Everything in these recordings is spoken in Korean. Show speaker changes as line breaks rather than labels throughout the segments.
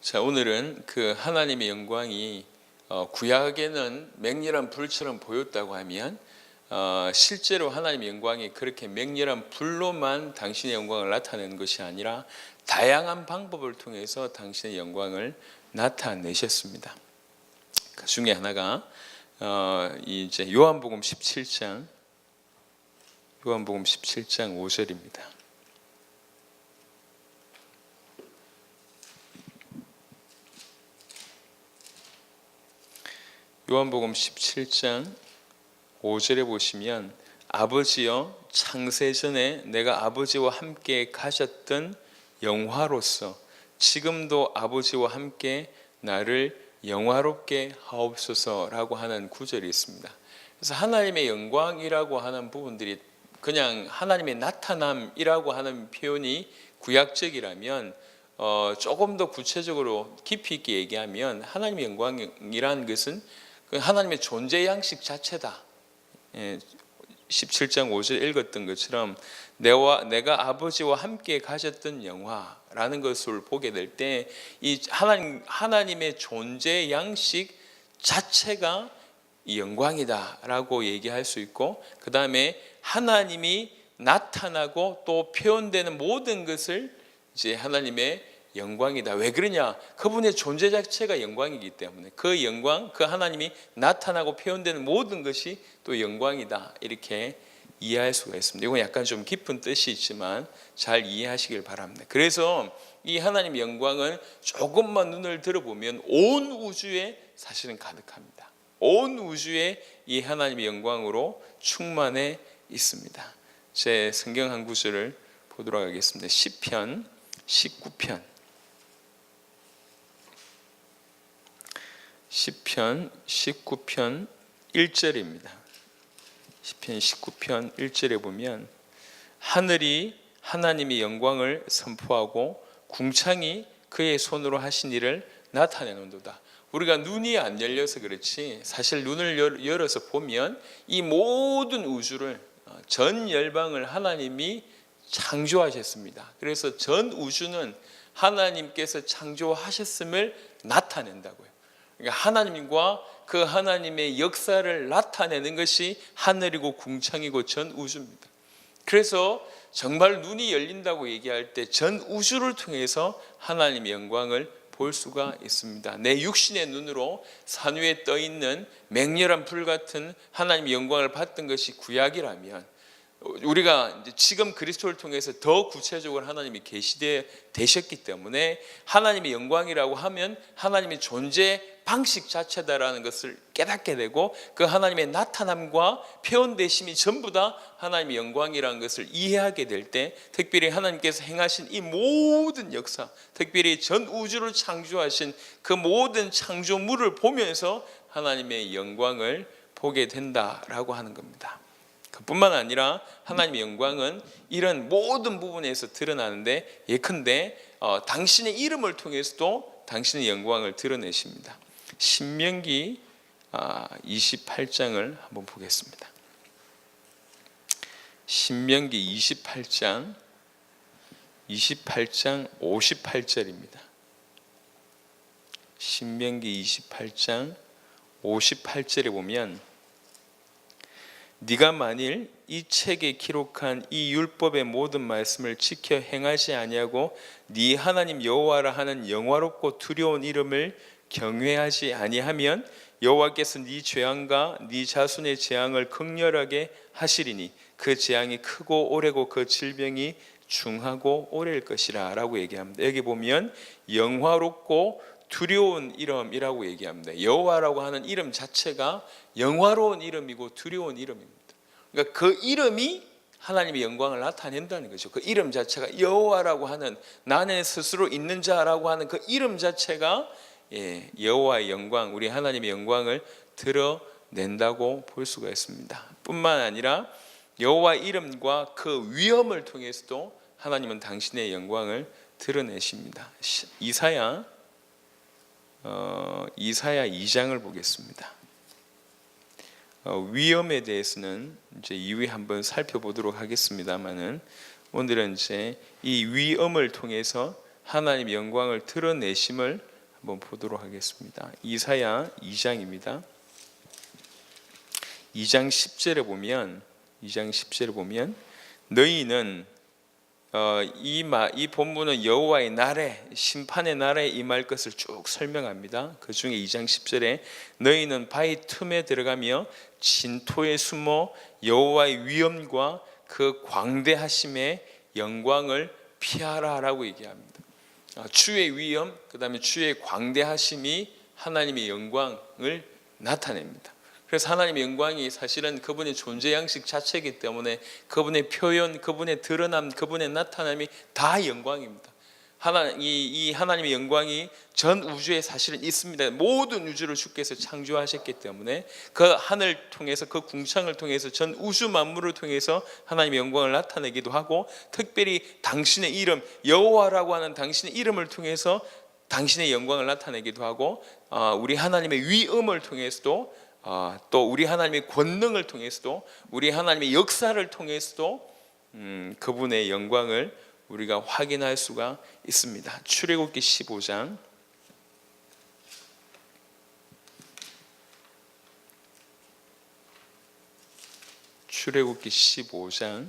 자, 오늘은 그 하나님의 영광이 구약에는 맹렬한 불처럼 보였다고 하면 실제로 하나님의 영광이 그렇게 맹렬한 불로만 당신의 영광을 나타내는 것이 아니라 다양한 방법을 통해서 당신의 영광을 나타내셨습니다. 그 중에 하나가 이제 요한복음 17장 5절입니다. 요한복음 17장 5절에 보시면 아버지여 창세전에 내가 아버지와 함께 가셨던 영화로서 지금도 아버지와 함께 나를 영화롭게 하옵소서라고 하는 구절이 있습니다. 그래서 하나님의 영광이라고 하는 부분들이 그냥 하나님의 나타남이라고 하는 표현이 구약적이라면 조금 더 구체적으로 깊이 있게 얘기하면 하나님의 영광이라는 것은 그 하나님의 존재 양식 자체다. 17장 5절 읽었던 것처럼 내가 아버지와 함께 가졌던 영화라는 것을 보게 될 때 이 하나님의 존재 양식 자체가 이 영광이다라고 얘기할 수 있고, 그 다음에 하나님이 나타나고 또 표현되는 모든 것을 이제 하나님의 영광이다. 왜 그러냐? 그분의 존재 자체가 영광이기 때문에 그 영광, 그 하나님이 나타나고 표현되는 모든 것이 또 영광이다. 이렇게 이해할 수가 있습니다. 이건 약간 좀 깊은 뜻이 있지만 잘 이해하시길 바랍니다. 그래서 이 하나님의 영광은 조금만 눈을 들어보면 온 우주에 사실은 가득합니다. 온 우주에 이 하나님의 영광으로 충만해 있습니다. 제 성경 한 구절을 보도록 하겠습니다. 시편 19편 1절입니다. 시편 19편 1절에 보면 하늘이 하나님의 영광을 선포하고 궁창이 그의 손으로 하신 일을 나타내는도다. 우리가 눈이 안 열려서 그렇지 사실 눈을 열어서 보면 이 모든 우주를 전 열방을 하나님이 창조하셨습니다. 그래서 전 우주는 하나님께서 창조하셨음을 나타낸다고요. 그러니까 하나님과 그 하나님의 역사를 나타내는 것이 하늘이고 궁창이고 전 우주입니다. 그래서 정말 눈이 열린다고 얘기할 때 전 우주를 통해서 하나님의 영광을 볼 수가 있습니다. 내 육신의 눈으로 산 위에 떠 있는 맹렬한 불 같은 하나님의 영광을 봤던 것이 구약이라면 우리가 지금 그리스도를 통해서 더 구체적으로 하나님이 계시되셨기 때문에 하나님의 영광이라고 하면 하나님의 존재 방식 자체다라는 것을 깨닫게 되고 그 하나님의 나타남과 표현되심이 전부 다 하나님의 영광이라는 것을 이해하게 될 때 특별히 하나님께서 행하신 이 모든 역사, 특별히 전 우주를 창조하신 그 모든 창조물을 보면서 하나님의 영광을 보게 된다라고 하는 겁니다. 그뿐만 아니라 하나님의 영광은 이런 모든 부분에서 드러나는데 예컨대 당신의 이름을 통해서도 당신의 영광을 드러내십니다. 신명기 28장을 한번 보겠습니다. 신명기 28장 58절입니다. 신명기 28장 58절에 보면 네가 만일 이 책에 기록한 이 율법의 모든 말씀을 지켜 행하지 아니하고 네 하나님 여호와라 하는 영화롭고 두려운 이름을 경외하지 아니하면 여호와께서 네 죄악과 네 자손의 재앙을 극렬하게 하시리니 그 재앙이 크고 오래고 그 질병이 중하고 오래일 것이라 라고 얘기합니다. 여기 보면 영화롭고 두려운 이름이라고 얘기합니다. 여호와라고 하는 이름 자체가 영화로운 이름이고 두려운 이름입니다. 그러니까 그 이름이 하나님의 영광을 나타낸다는 거죠. 그 이름 자체가 여호와라고 하는 나는 스스로 있는 자라고 하는 그 이름 자체가 여호와의 영광, 우리 하나님의 영광을 드러낸다고 볼 수가 있습니다. 뿐만 아니라 여호와의 이름과 그 위엄을 통해서도 하나님은 당신의 영광을 드러내십니다. 이사야 2장을 보겠습니다. 위엄에 대해서는 이제 이후에 한번 살펴보도록 하겠습니다만은 오늘은 이제 이 위엄을 통해서 하나님의 영광을 드러내심을 한번 보도록 하겠습니다. 이사야 2장입니다. 2장 10절에 보면 너희는 이 본문은 여호와의 날에, 심판의 날에 임할 것을 쭉 설명합니다. 그 중에 2장 10절에 너희는 바위 틈에 들어가며 진토에 숨어 여호와의 위엄과 그 광대하심의 영광을 피하라라고 얘기합니다. 주의 위엄, 그 다음에 주의 광대하심이 하나님의 영광을 나타냅니다. 그래서 하나님의 영광이 사실은 그분의 존재 양식 자체이기 때문에 그분의 표현, 그분의 드러남, 그분의 나타남이 다 영광입니다. 이 하나님의 영광이 전 우주에 사실은 있습니다. 모든 우주를 주께서 창조하셨기 때문에 그 하늘 통해서, 그 궁창을 통해서, 전 우주 만물을 통해서 하나님의 영광을 나타내기도 하고, 특별히 당신의 이름 여호와라고 하는 당신의 이름을 통해서 당신의 영광을 나타내기도 하고, 우리 하나님의 위엄을 통해서도, 또 우리 하나님의 권능을 통해서도, 우리 하나님의 역사를 통해서도 그분의 영광을 우리가 확인할 수가 있습니다. 출애굽기 15장 출애굽기 15장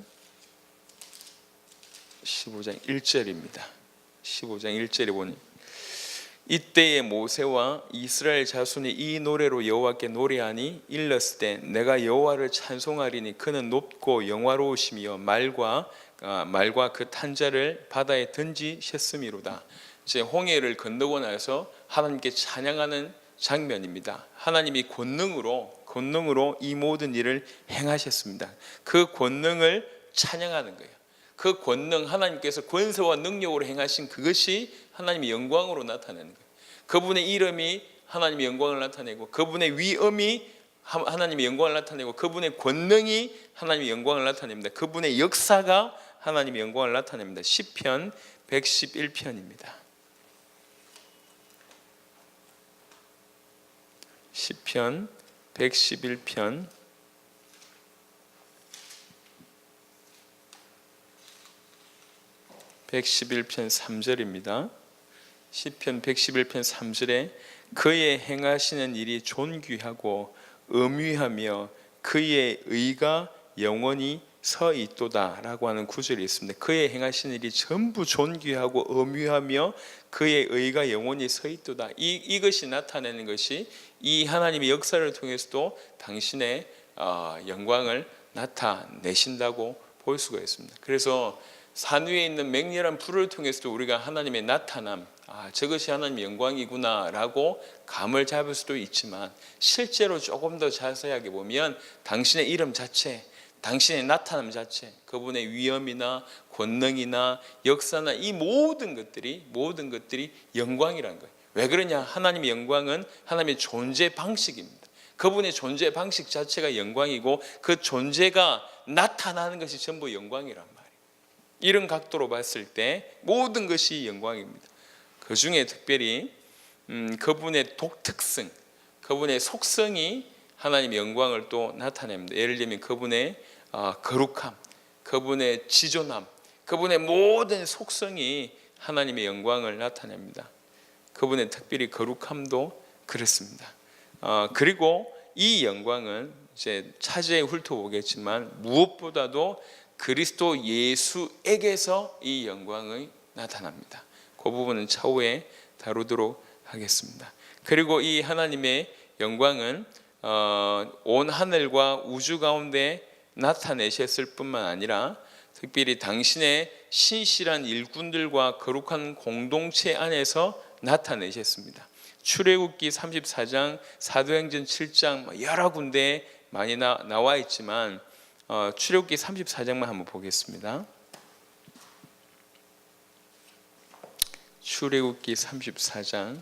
1절입니다. 15장 1절에 보니 이때에 모세와 이스라엘 자손이 이 노래로 여호와께 노래하니 일렀을 때 내가 여호와를 찬송하리니 그는 높고 영화로우시며 말과 그 탄자를 바다에 던지셨음이로다. 이제 홍해를 건너고 나서 하나님께 찬양하는 장면입니다. 하나님이 권능으로 이 모든 일을 행하셨습니다. 그 권능을 찬양하는 거예요. 그 권능, 하나님께서 권세와 능력으로 행하신 그것이 하나님의 영광으로 나타내는 거예요. 그분의 이름이 하나님의 영광을 나타내고, 그분의 위엄이 하나님의 영광을 나타내고, 그분의 권능이 하나님의 영광을 나타냅니다. 그분의 역사가 하나님의 영광을 나타냅니다. 시편 111편입니다. 시편 111편 3절입니다. 시편 111편 3절에 그의 행하시는 일이 존귀하고 엄위하며 그의 의가 영원히 서 있도다 라고 하는 구절이 있습니다. 그의 행하시는 일이 전부 존귀하고 엄위하며 그의 의가 영원히 서 있도다. 이것이 나타내는 것이 이 하나님의 역사를 통해서도 당신의 영광을 나타내신다고 볼 수가 있습니다. 그래서 산 위에 있는 맹렬한 불을 통해서도 우리가 하나님의 나타남, 저것이 하나님의 영광이구나 라고 감을 잡을 수도 있지만, 실제로 조금 더 자세하게 보면 당신의 이름 자체, 당신의 나타남 자체, 그분의 위엄이나 권능이나 역사나 이 모든 것들이 영광이라는 거예요. 왜 그러냐? 하나님의 영광은 하나님의 존재 방식입니다. 그분의 존재 방식 자체가 영광이고, 그 존재가 나타나는 것이 전부 영광이란 말이에요. 이런 각도로 봤을 때 모든 것이 영광입니다. 그 중에 특별히 그분의 독특성, 그분의 속성이 하나님의 영광을 또 나타냅니다. 예를 들면 그분의 거룩함, 그분의 지존함, 그분의 모든 속성이 하나님의 영광을 나타냅니다. 그분의 특별히 거룩함도 그렇습니다. 그리고 이 영광은 이제 차제에 훑어보겠지만 무엇보다도 그리스도 예수에게서 이 영광이 나타납니다. 그 부분은 차후에 다루도록 하겠습니다. 그리고 이 하나님의 영광은 온 하늘과 우주 가운데 나타내셨을 뿐만 아니라 특별히 당신의 신실한 일꾼들과 거룩한 공동체 안에서 나타내셨습니다. 출애굽기 34장, 사도행전 7장 여러 군데 많이 나와 있지만 출애굽기 34장만 한번 보겠습니다. 출애굽기 34장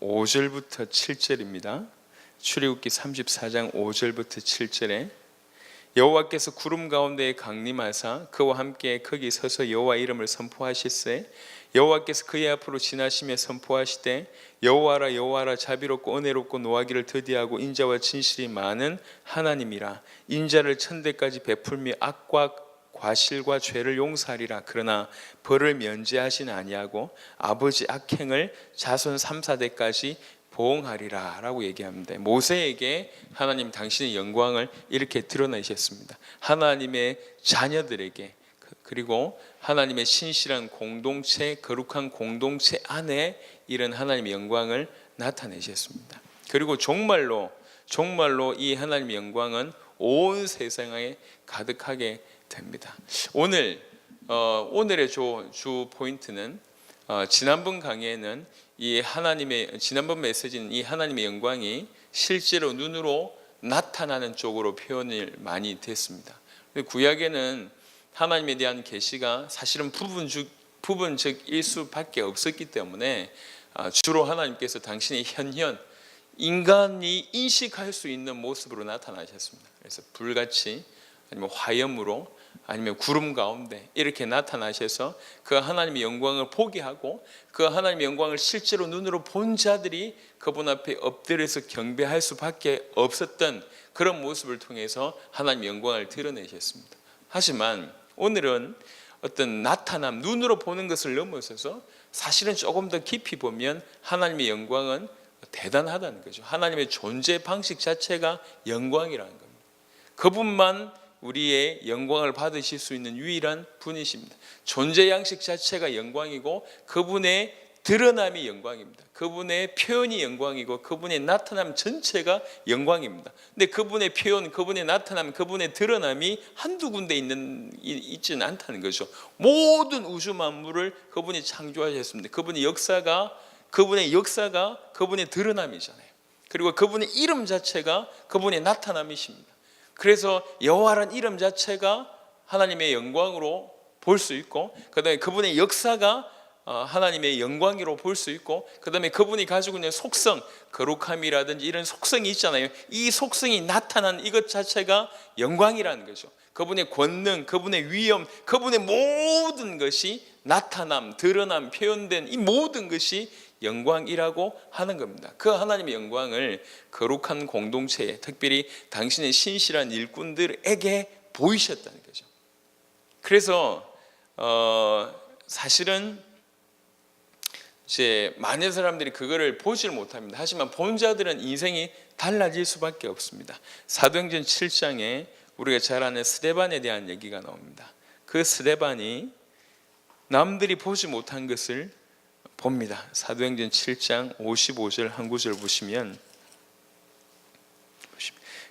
5절부터 7절입니다. 출애굽기 34장 5절부터 7절에 여호와께서 구름 가운데에 강림하사 그와 함께 거기 서서 여호와 이름을 선포하실세 여호와께서 그의 앞으로 지나시며 선포하시되 여호와라 여호와라 자비롭고 은혜롭고 노하기를 더디하고 인자와 진실이 많은 하나님이라 인자를 천대까지 베풀며 악과 과실과 죄를 용서하리라. 그러나 벌을 면제하시는 아니하고 아버지 악행을 자손 3, 4대까지 보응하리라 라고 얘기합니다. 모세에게 하나님 당신의 영광을 이렇게 드러내셨습니다. 하나님의 자녀들에게, 그리고 하나님의 신실한 공동체, 거룩한 공동체 안에 이런 하나님의 영광을 나타내셨습니다. 그리고 정말로 이 하나님의 영광은 온 세상에 가득하게 됩니다. 오늘의 주 포인트는 지난번 강의에는 지난번 메시지는 이 하나님의 영광이 실제로 눈으로 나타나는 쪽으로 표현을 많이 됐습니다. 구약에는 하나님에 대한 계시가 사실은 부분적일 수밖에 없었기 때문에 주로 하나님께서 당신의 현현, 인간이 인식할 수 있는 모습으로 나타나셨습니다. 그래서 불같이, 아니면 화염으로, 아니면 구름 가운데 이렇게 나타나셔서 그 하나님의 영광을 보게 하고, 그 하나님의 영광을 실제로 눈으로 본 자들이 그분 앞에 엎드려서 경배할 수밖에 없었던 그런 모습을 통해서 하나님의 영광을 드러내셨습니다. 하지만 오늘은 어떤 나타남, 눈으로 보는 것을 넘어서서 사실은 조금 더 깊이 보면 하나님의 영광은 대단하다는 거죠. 하나님의 존재 방식 자체가 영광이라는 겁니다. 그분만 우리의 영광을 받으실 수 있는 유일한 분이십니다. 존재 양식 자체가 영광이고, 그분의 드러남이 영광입니다. 그분의 표현이 영광이고, 그분의 나타남 전체가 영광입니다. 근데 그분의 표현, 그분의 나타남, 그분의 드러남이 한두 군데 있지는 않다는 거죠. 모든 우주 만물을 그분이 창조하셨습니다. 그분의 역사가 그분의 드러남이잖아요. 그리고 그분의 이름 자체가 그분의 나타남이십니다. 그래서 여호와라는 이름 자체가 하나님의 영광으로 볼 수 있고, 그 다음에 그분의 역사가 하나님의 영광으로 볼 수 있고, 그 다음에 그분이 가지고 있는 속성, 거룩함이라든지 이런 속성이 있잖아요. 이 속성이 나타난 이것 자체가 영광이라는 거죠. 그분의 권능, 그분의 위엄, 그분의 모든 것이 나타남, 드러남, 표현된 이 모든 것이 영광이라고 하는 겁니다. 그 하나님의 영광을 거룩한 공동체에, 특별히 당신의 신실한 일꾼들에게 보이셨다는 거죠. 그래서 사실은 이제 많은 사람들이 그거를 보지를 못합니다. 하지만 본 자들은 인생이 달라질 수밖에 없습니다. 사도행전 7장에 우리가 잘 아는 스데반에 대한 얘기가 나옵니다. 그 스데반이 남들이 보지 못한 것을 봅니다. 사도행전 7장 55절 한 구절 보시면,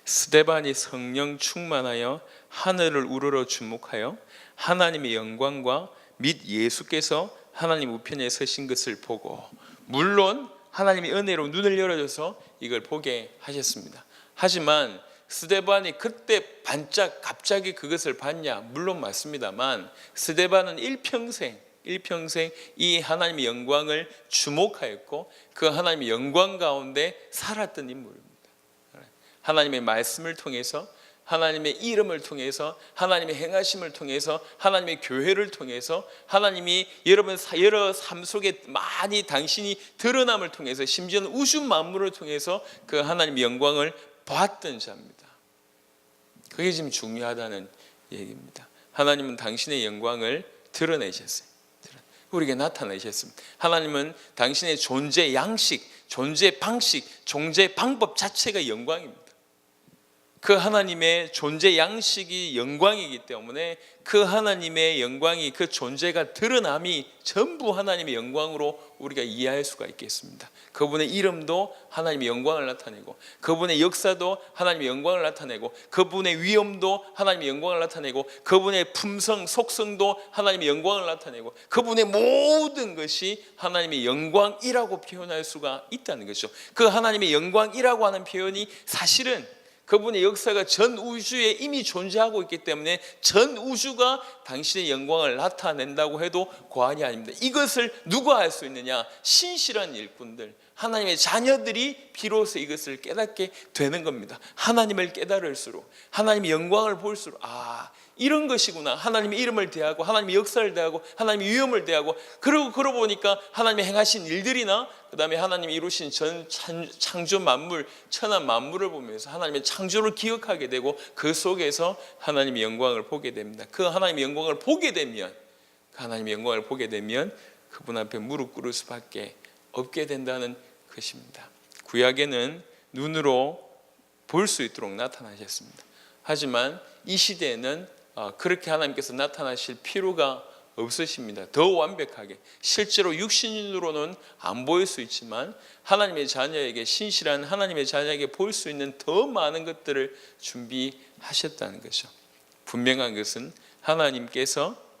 스데반이 성령 충만하여 하늘을 우러러 주목하여 하나님의 영광과 및 예수께서 하나님 우편에 서신 것을 보고, 물론 하나님의 은혜로 눈을 열어줘서 이걸 보게 하셨습니다. 하지만 스데반이 그때 반짝 갑자기 그것을 봤냐? 물론 맞습니다만, 스데반은 일평생 이 하나님의 영광을 주목하였고, 그 하나님의 영광 가운데 살았던 인물입니다. 하나님의 말씀을 통해서, 하나님의 이름을 통해서, 하나님의 행하심을 통해서, 하나님의 교회를 통해서, 하나님이 여러 삶 속에 많이 당신이 드러남을 통해서, 심지어는 우주 만물을 통해서 그 하나님의 영광을 봤던 자입니다. 그게 지금 중요하다는 얘기입니다. 하나님은 당신의 영광을 드러내셨어요. 우리에게 나타내셨습니다. 하나님은 당신의 존재 양식, 존재 방식, 존재 방법 자체가 영광입니다. 그 하나님의 존재 양식이 영광이기 때문에 그 하나님의 영광이, 그 존재가 드러남이 전부 하나님의 영광으로 우리가 이해할 수가 있겠습니다. 그분의 이름도 하나님의 영광을 나타내고, 그분의 역사도 하나님의 영광을 나타내고, 그분의 위엄도 하나님의 영광을 나타내고, 그분의 품성, 속성도 하나님의 영광을 나타내고, 그분의 모든 것이 하나님의 영광이라고 표현할 수가 있다는 것이죠. 그 하나님의 영광이라고 하는 표현이 사실은 그분의 역사가 전 우주에 이미 존재하고 있기 때문에 전 우주가 당신의 영광을 나타낸다고 해도 과언이 아닙니다. 이것을 누가 알 수 있느냐? 신실한 일꾼들, 하나님의 자녀들이 비로소 이것을 깨닫게 되는 겁니다. 하나님을 깨달을수록, 하나님의 영광을 볼수록, 이런 것이구나. 하나님의 이름을 대하고 하나님의 역사를 대하고 하나님의 위엄을 대하고, 그러고 보니까 하나님의 행하신 일들이나 그 다음에 하나님이 이루신 전 창조 만물, 천한 만물을 보면서 하나님의 창조를 기억하게 되고 그 속에서 하나님의 영광을 보게 됩니다. 그 하나님의 영광을 보게 되면 그분 앞에 무릎 꿇을 수밖에 없게 된다는 것입니다. 구약에는 눈으로 볼 수 있도록 나타나셨습니다. 하지만 이 시대에는 그렇게 하나님께서 나타나실 필요가 없으십니다. 더 완벽하게, 실제로 육신으로는 안 보일 수 있지만 하나님의 자녀에게, 신실한 하나님의 자녀에게 보일 수 있는 더 많은 것들을 준비하셨다는 것이죠. 분명한 것은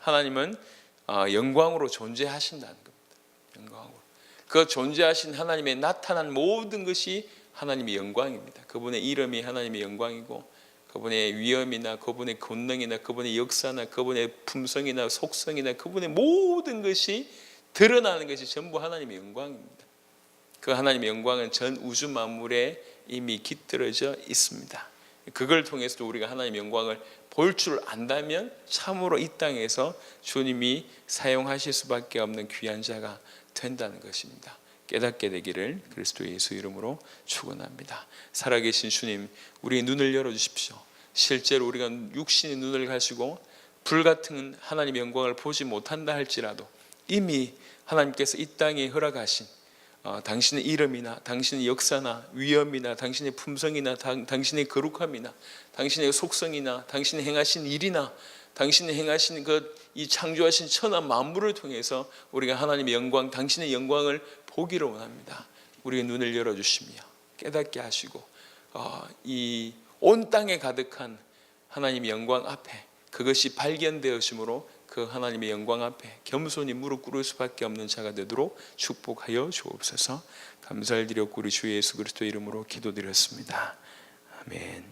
하나님은 영광으로 존재하신다는 겁니다. 영광으로. 그 존재하신 하나님의 나타난 모든 것이 하나님의 영광입니다. 그분의 이름이 하나님의 영광이고, 그분의 위엄이나 그분의 권능이나 그분의 역사나 그분의 품성이나 속성이나 그분의 모든 것이 드러나는 것이 전부 하나님의 영광입니다. 그 하나님의 영광은 전 우주 만물에 이미 깃들어져 있습니다. 그걸 통해서 우리가 하나님의 영광을 볼 줄 안다면 참으로 이 땅에서 주님이 사용하실 수밖에 없는 귀한 자가 된다는 것입니다. 깨닫게 되기를 그리스도 예수 이름으로 축원합니다. 살아계신 주님, 우리의 눈을 열어주십시오. 실제로 우리가 육신의 눈을 가지고 불같은 하나님의 영광을 보지 못한다 할지라도 이미 하나님께서 이 땅에 허락하신 당신의 이름이나 당신의 역사나 위엄이나 당신의 품성이나 당신의 거룩함이나 당신의 속성이나 당신의 행하신 일이나 당신이 행하신 이 창조하신 천하 만물을 통해서 우리가 하나님의 영광, 당신의 영광을 보기를 원합니다. 우리의 눈을 열어주시며 깨닫게 하시고 이 온 땅에 가득한 하나님의 영광 앞에 그것이 발견되어심으로 그 하나님의 영광 앞에 겸손히 무릎 꿇을 수밖에 없는 자가 되도록 축복하여 주옵소서. 감사를 드렸고 우리 주 예수 그리스도 이름으로 기도드렸습니다. 아멘.